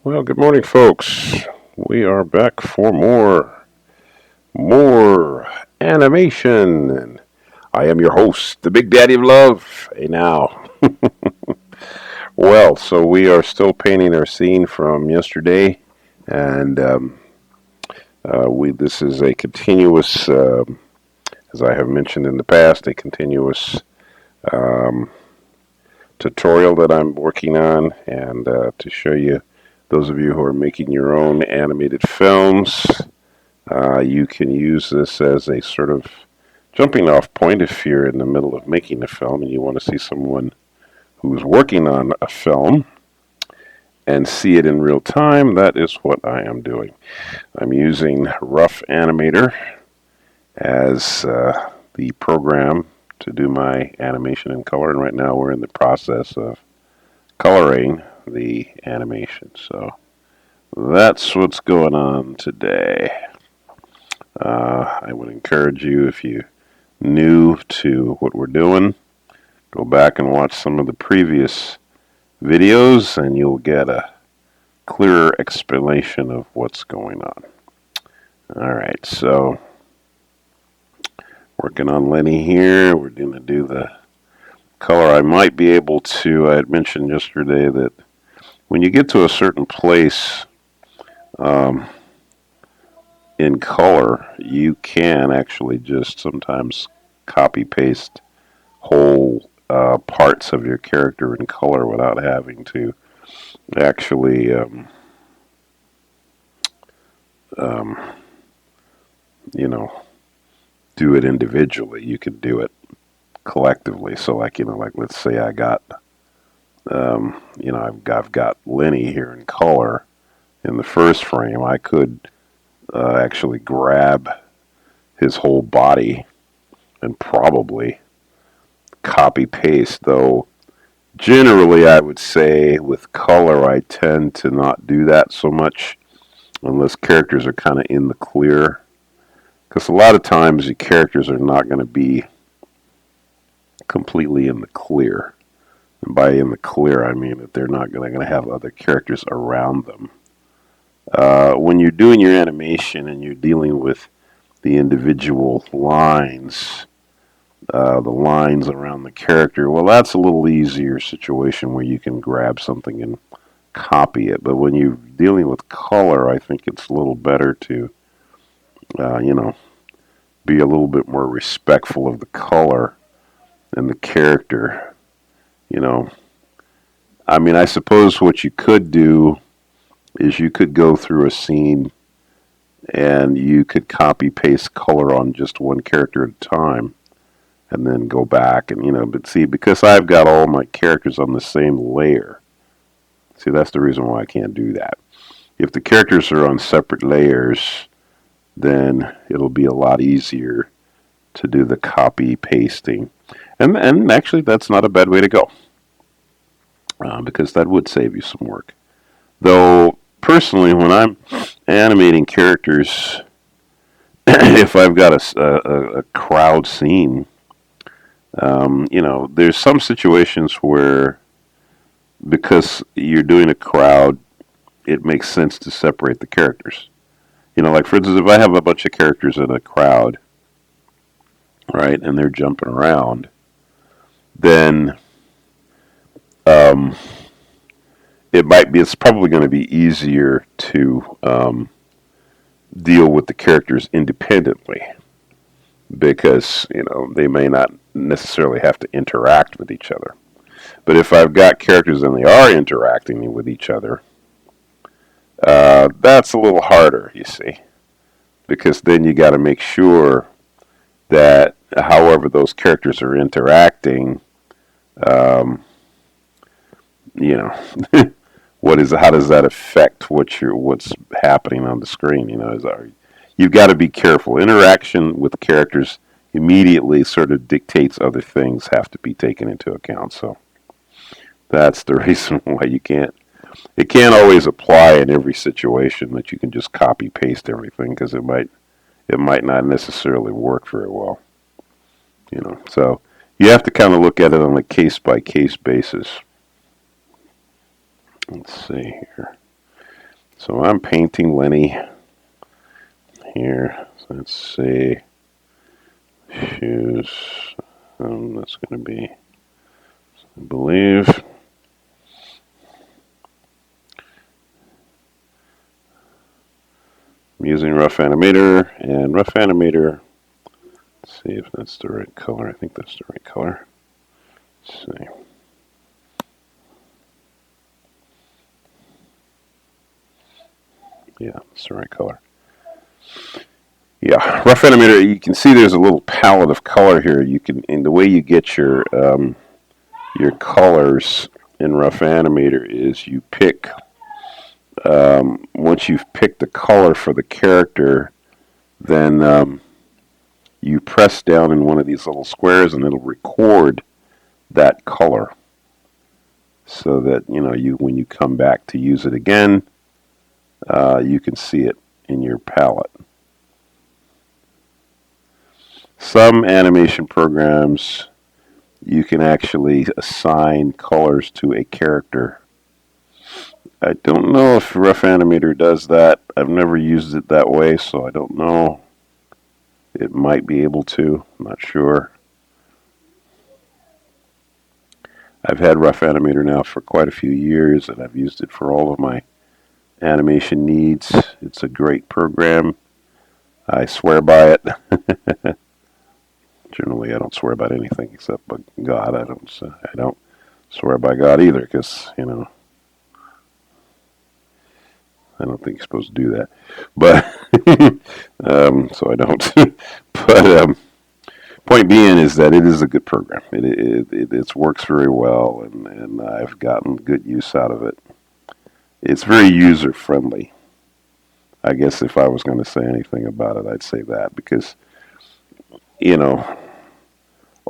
Well, good morning, folks. We are back for more animation. And I am your host, the Big Daddy of Love. Hey, now. Well, so we are still painting our scene from yesterday, and we this is a continuous, as I have mentioned in the past, a continuous um, tutorial that I'm working on, and to show you, those of you who are making your own animated films. You can use this as a sort of jumping off point if you're in the middle of making a film and you want to see someone who's working on a film and see it in real time. That is what I am doing. I'm using Rough Animator as the program to do my animation in color, and right now we're in the process of coloring the animation. So that's what's going on today. I would encourage you, if you new to what we're doing, go back and watch some of the previous videos and you'll get a clearer explanation of what's going on. Alright, so working on Lenny here. We're going to do the color. I might be able to, I had mentioned yesterday that when you get to a certain place in color, you can actually just sometimes copy paste whole parts of your character in color without having to actually um, you know, do it individually. You can do it collectively. So like, like let's say I got I've got Lenny here in color in the first frame. I could actually grab his whole body and probably copy paste, though generally I would say with color I tend to not do that so much unless characters are kind of in the clear, because a lot of times the characters are not going to be completely in the clear, and by in the clear I mean that they're not going to have other characters around them. When you're doing your animation and you're dealing with the individual lines, the lines around the character, well, that's a little easier situation where you can grab something and copy it. But when you're dealing with color, I think it's a little better to, be a little bit more respectful of the color and the character. You know, I mean, I suppose what you could do is you could go through a scene and you could copy paste color on just one character at a time and then go back and, but see, because I've got all my characters on the same layer, see, that's the reason why I can't do that. If the characters are on separate layers, then it'll be a lot easier to do the copy pasting. And actually, that's not a bad way to go, because that would save you some work. Though, personally, when I'm animating characters, if I've got a crowd scene, there's some situations where, because you're doing a crowd, it makes sense to separate the characters. Like for instance, if I have a bunch of characters in a crowd, right, and they're jumping around, then it's probably going to be easier to deal with the characters independently, because they may not necessarily have to interact with each other. But if I've got characters and they are interacting with each other, that's a little harder, you see, because then you got to make sure that however those characters are interacting, um, how does that affect what's happening on the screen? You've got to be careful. Interaction with characters immediately sort of dictates other things have to be taken into account. So that's the reason why it can't always apply in every situation that you can just copy paste everything, because it might not necessarily work very well. So you have to kind of look at it on a case by case basis. Let's see here. So I'm painting Lenny here. So let's see. Shoes. That's going to be, I believe. I'm using Rough Animator, and Rough Animator, let's see if that's the right color. I think that's the right color. Let's see. Yeah, it's the right color. Yeah, Rough Animator, you can see there's a little palette of color here. You can, in the way you get your colors in Rough Animator is you pick, once you've picked the color for the character, then you press down in one of these little squares and it'll record that color so that, when you come back to use it again, you can see it in your palette. Some animation programs, you can actually assign colors to a character. I don't know if Rough Animator does that. I've never used it that way, so I don't know. It might be able to. I'm not sure. I've had Rough Animator now for quite a few years, and I've used it for all of my animation needs. It's a great program. I swear by it. Generally, I don't swear about anything except by God. I don't swear by God either, because I don't think you're supposed to do that. But so I don't. But point being is that it is a good program. It works very well, and I've gotten good use out of it. It's very user friendly. I guess if I was going to say anything about it, I'd say that, because you know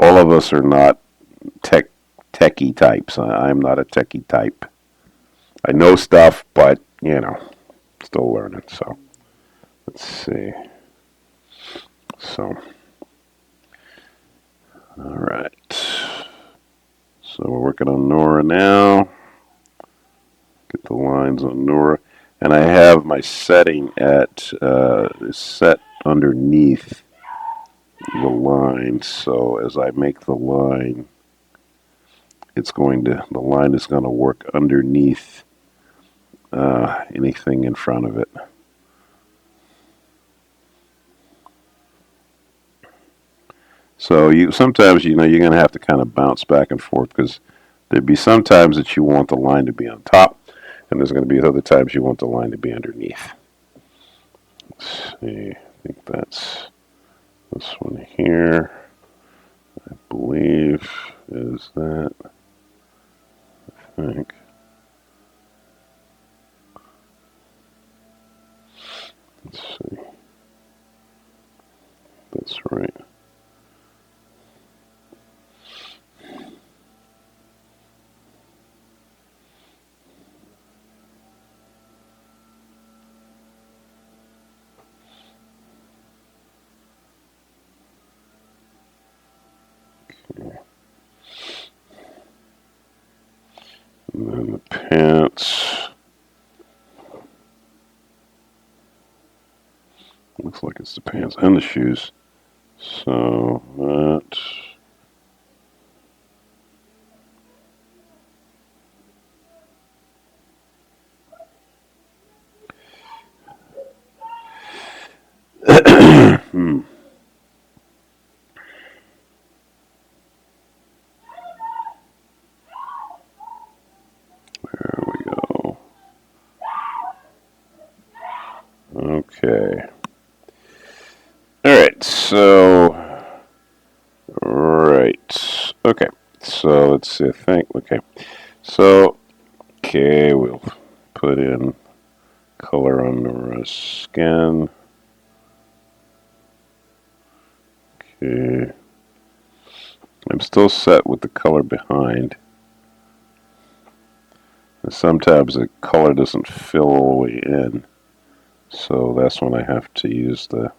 all of us are not techie types. I'm not a techie type. I know stuff, but still learning. So let's see. So all right. So we're working on Nora now. Get the lines on Nora, and I have my setting at set underneath the line. So as I make the line, the line is going to work underneath anything in front of it. So sometimes you're going to have to kind of bounce back and forth, because there'd be some times that you want the line to be on top, and there's going to be other times you want the line to be underneath. Let's see. I think that's this one here. I believe is that. I think. Let's see. That's right. Okay. And then the pants. Looks like it's the pants and the shoes. So that. Hmm. There we go. Okay. All right. So. Right. Okay. So let's see. I think. Okay. So. Okay. We'll put in color on Nora's skin. Okay. I'm still set with the color behind. And sometimes the color doesn't fill all the way in, so that's when I have to use the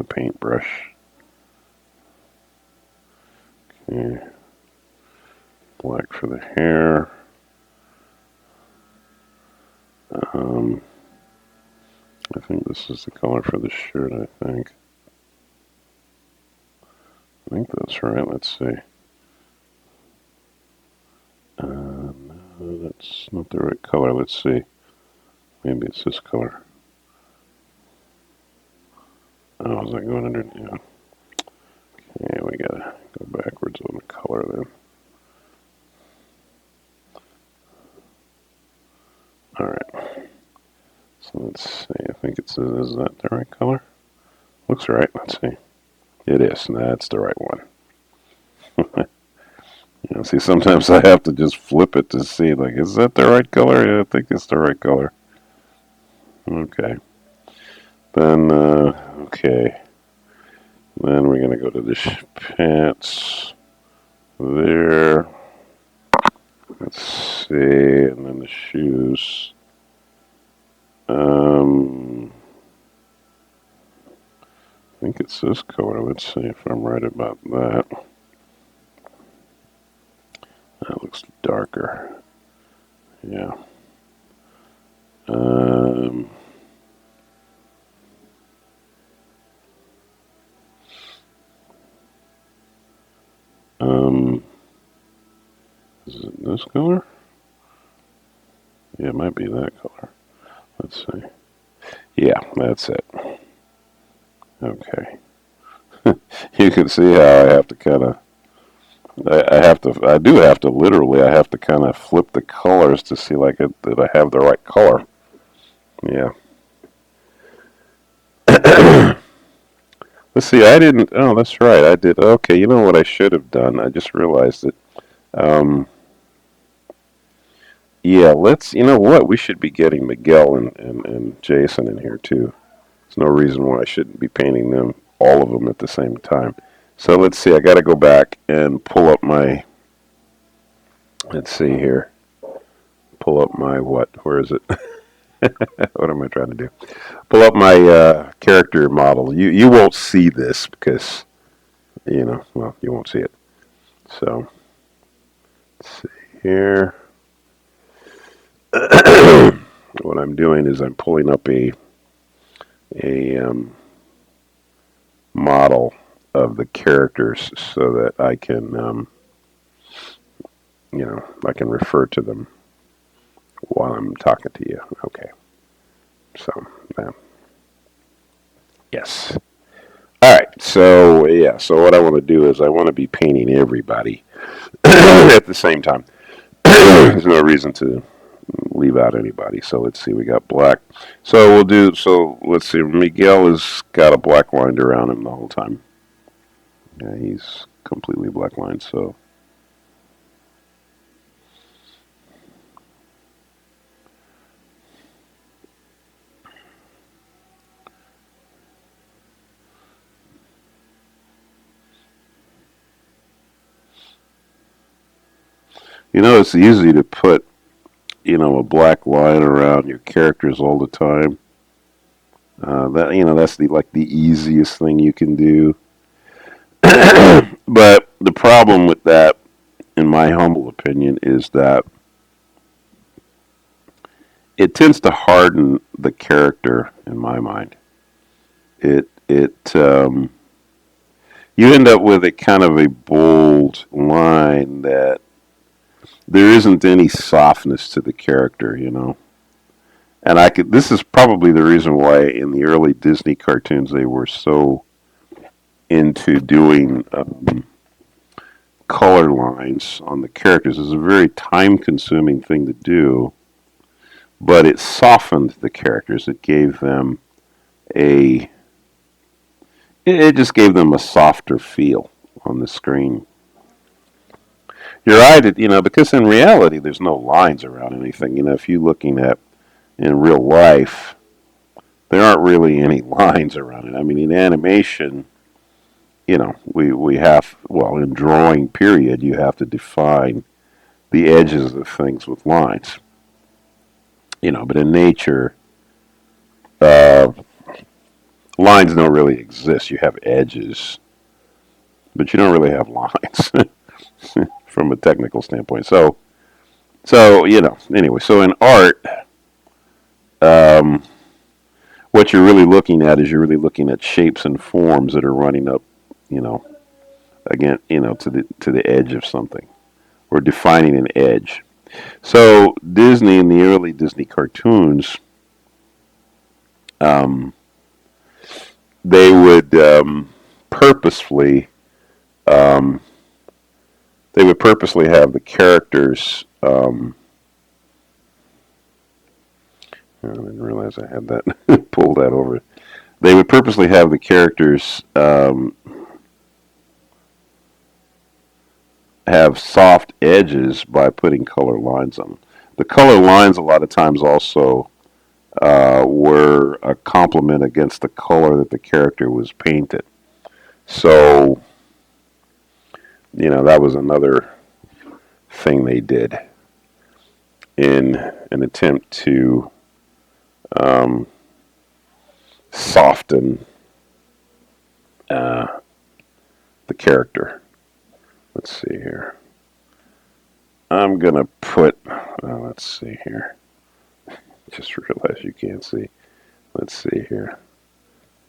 paintbrush. Okay. Black for the hair. Um, I think this is the color for the shirt, I think that's right. Let's see. No, that's not the right color. Let's see. Maybe it's this color. Oh, is that going under? Yeah. Okay, we gotta go backwards on the color then. All right. So let's see. I think it's is that the right color? Looks right. Let's see. It is. That's the right one. You know, see, sometimes I have to just flip it to see, like, is that the right color? Yeah, I think it's the right color. Okay. Then, okay. Then we're going to go to the pants there. Let's see. And then the shoes. I think it's this color. Let's see if I'm right about that. That looks darker. Yeah. Is it this color? Yeah, it might be that color. Let's see. Yeah, that's it. Okay. You can see how I have to kind of, I do have to literally, I have to kind of flip the colors to see like that I have the right color. Yeah. Let's see, I didn't, oh, that's right, I did, okay, you know what I should have done? I just realized it. Yeah, you know what, we should be getting Miguel and Jason in here too. There's no reason why I shouldn't be painting them, all of them at the same time. So let's see, I got to go back and pull up my, let's see here, pull up my what, where is it? What am I trying to do? Pull up my character model. You won't see this because, you know, well, you won't see it. So, let's see here. What I'm doing is I'm pulling up a model of the characters so that I can, you know, I can refer to them while I'm talking to you. Okay. So, yes. All right. So, yeah. So what I want to do is I want to be painting everybody at the same time. There's no reason to leave out anybody. So let's see. We got black. So we'll do. So let's see. Miguel has got a black line around him the whole time. Yeah, he's completely black lined. So. You know, it's easy to put, you know, a black line around your characters all the time. That you know, that's the easiest thing you can do. But the problem with that, in my humble opinion, is that it tends to harden the character. In my mind, it you end up with a kind of a bold line that there isn't any softness to the character, you know. And this is probably the reason why in the early Disney cartoons they were so into doing color lines on the characters. It's a very time consuming thing to do, but it softened the characters. It gave them it just gave them a softer feel on the screen. You're right, you know, because in reality there's no lines around anything. You know, if you're looking at in real life, there aren't really any lines around it. I mean, in animation, you know, we have, well, in drawing period, you have to define the edges of things with lines. You know, but in nature, uh, lines don't really exist. You have edges, but you don't really have lines from a technical standpoint. So you know, anyway, so in art, um, what you're really looking at is you're really looking at shapes and forms that are running up, you know, again, to the edge of something. We're defining an edge. So Disney in the early Disney cartoons, um, they would purposefully um, they would purposely have the characters. I didn't realize I had that pulled that over. They would purposely have the characters have soft edges by putting color lines on them. The color lines a lot of times also were a compliment against the color that the character was painted. So, that was another thing they did in an attempt to um, soften uh, the character. Let's see here. I'm going to put, let's see here. Just realized you can't see. Let's see here.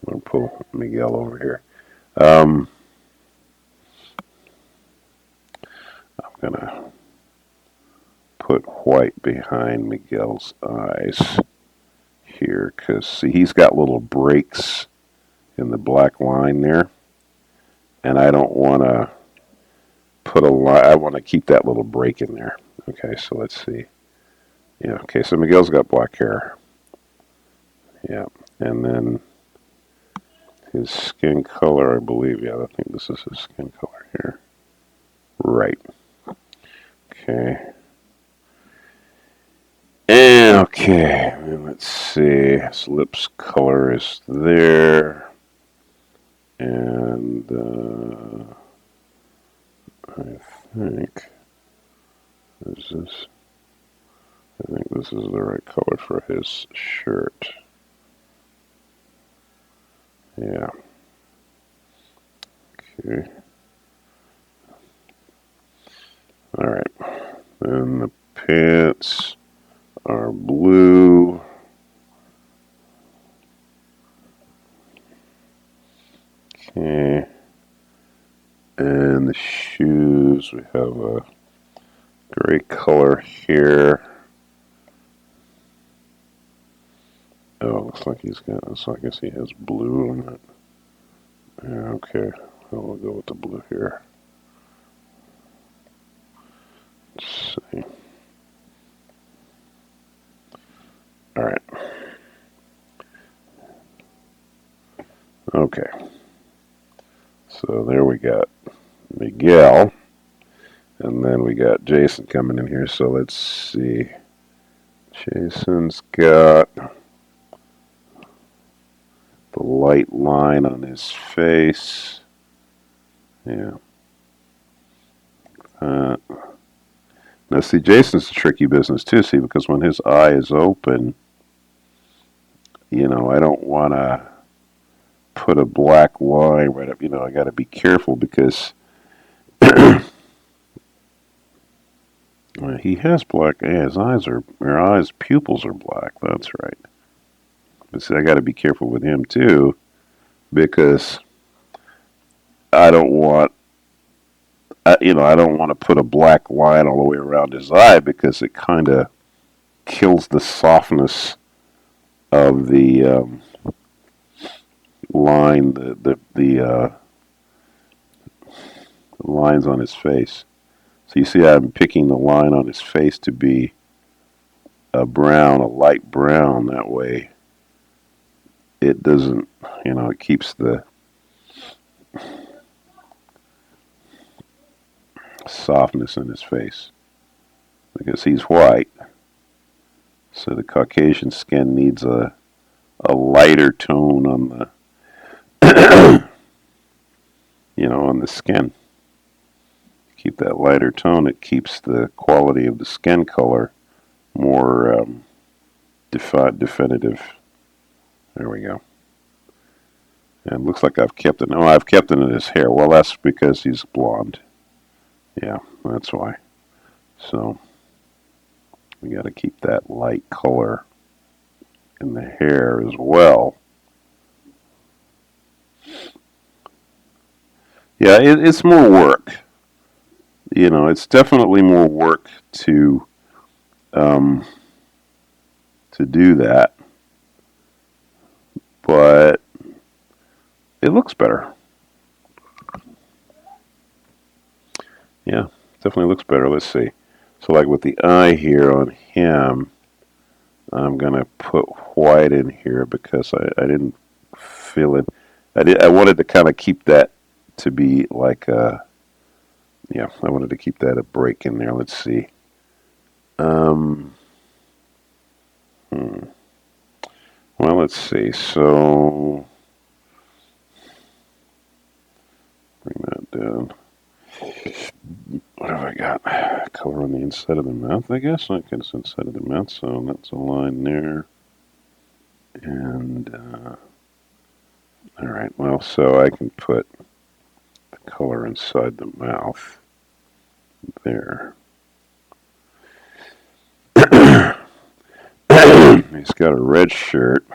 I'm going to pull Miguel over here. I'm going to put white behind Miguel's eyes here because, see, he's got little breaks in the black line there. And I don't want to put a line. I want to keep that little break in there. Okay, so let's see. Yeah, okay, so Miguel's got black hair. Yeah, and then his skin color, I believe, yeah, I think this is his skin color here. Right. Okay. And, okay, and let's see. His lips color is there. And, I think this is the right color for his shirt. Yeah. Okay. All right. Then the pants are blue. Okay. And the shoes, we have a gray color here. Oh, looks like he's got, so I guess he has blue on it. Yeah, okay. Well, we'll go with the blue here. Let's see. All right. Okay. So there we got Miguel. And then we got Jason coming in here. So let's see. Jason's got the light line on his face. Yeah. Now, see, Jason's a tricky business too, see, because when his eye is open, I don't want to put a black line right up. I got to be careful because he has black. Yeah, his pupils are black. That's right. But see, I got to be careful with him too, because I don't want, I don't want to put a black line all the way around his eye because it kind of kills the softness of the line, the lines on his face. So you see, I'm picking the line on his face to be a light brown. That way, it doesn't, it keeps the softness in his face because he's white. So the Caucasian skin needs a lighter tone on the, on the skin. Keep that lighter tone. It keeps the quality of the skin color more definitive. There we go. And it looks like I've kept it. No, I've kept it in his hair. Well, that's because he's blonde. Yeah, that's why. So we got to keep that light color in the hair as well. Yeah, it's more work. It's definitely more work um, to do that, but it looks better. Yeah, definitely looks better. Let's see. So like with the eye here on him, I'm gonna put white in here because I didn't feel it. I wanted to kind of keep that to be like a, yeah, I wanted to keep that a break in there. Let's see. Um, hmm. Well, let's see. So bring that down. What have I got? Color on the inside of the mouth, I guess. Okay, it's inside of the mouth, so that's a line there. And all right, well, so I can put the color inside the mouth there. He's got a red shirt.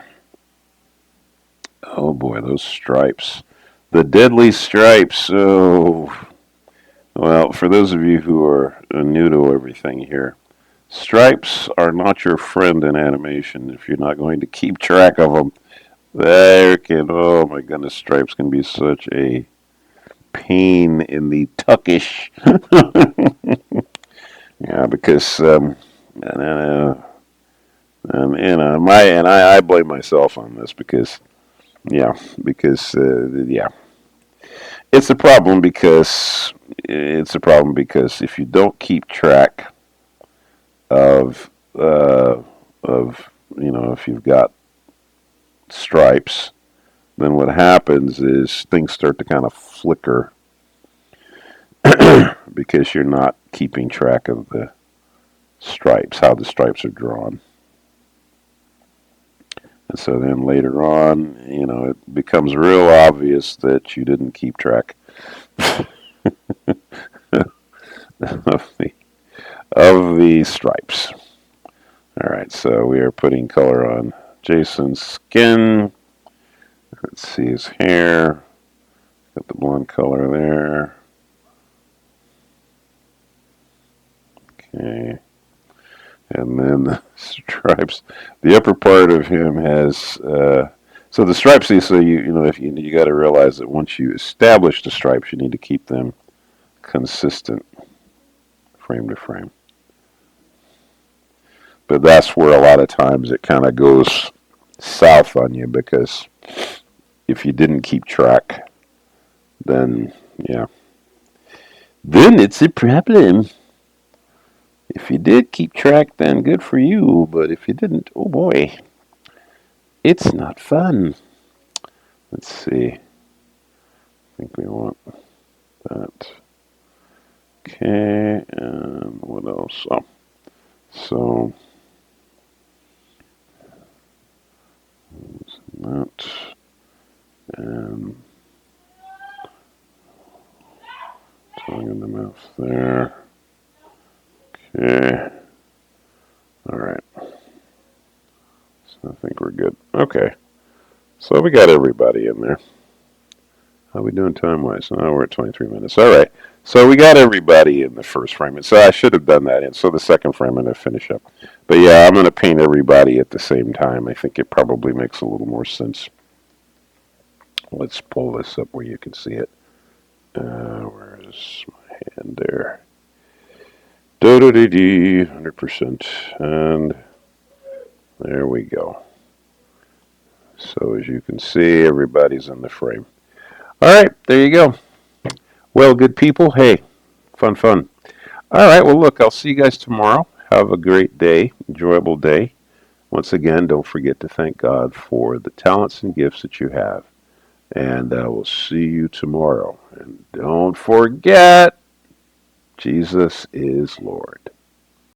Oh boy, those stripes. The deadly stripes. Oh, well, for those of you who are new to everything here, stripes are not your friend in animation if you're not going to keep track of them. Oh my goodness, stripes can be such a pain in the tuckish. Yeah, because uh, I blame myself on this because yeah, yeah, it's a problem because if you don't keep track of if you've got stripes, then what happens is things start to kind of flicker because you're not keeping track of the stripes, how the stripes are drawn. And so then later on, it becomes real obvious that you didn't keep track of the stripes. All right, so we are putting color on Jason's skin. Let's see his hair. Got the blonde color there. Okay. And then the stripes. The upper part of him has so the stripes. So if you got to realize that once you establish the stripes, you need to keep them consistent, frame to frame. But that's where a lot of times it kind of goes south on you because if you didn't keep track, then yeah, then it's a problem. If you did keep track, then good for you. But if you didn't, oh boy, it's not fun. Let's see. I think we want that. Okay, and what else? Oh, so that and tongue in the mouth there. Okay. All right. So I think we're good. Okay. So we got everybody in there. How are we doing time-wise? Oh, we're at 23 minutes. All right. So we got everybody in the first frame. So I should have done that. And so the second frame I'm going to finish up. But yeah, I'm going to paint everybody at the same time. I think it probably makes a little more sense. Let's pull this up where you can see it. Where is my hand there? 100%. And there we go. So as you can see, everybody's in the frame. All right, there you go. Well, good people, hey, fun. All right, well, look, I'll see you guys tomorrow. Have a great day, enjoyable day. Once again, don't forget to thank God for the talents and gifts that you have. And I will see you tomorrow. And don't forget, Jesus is Lord.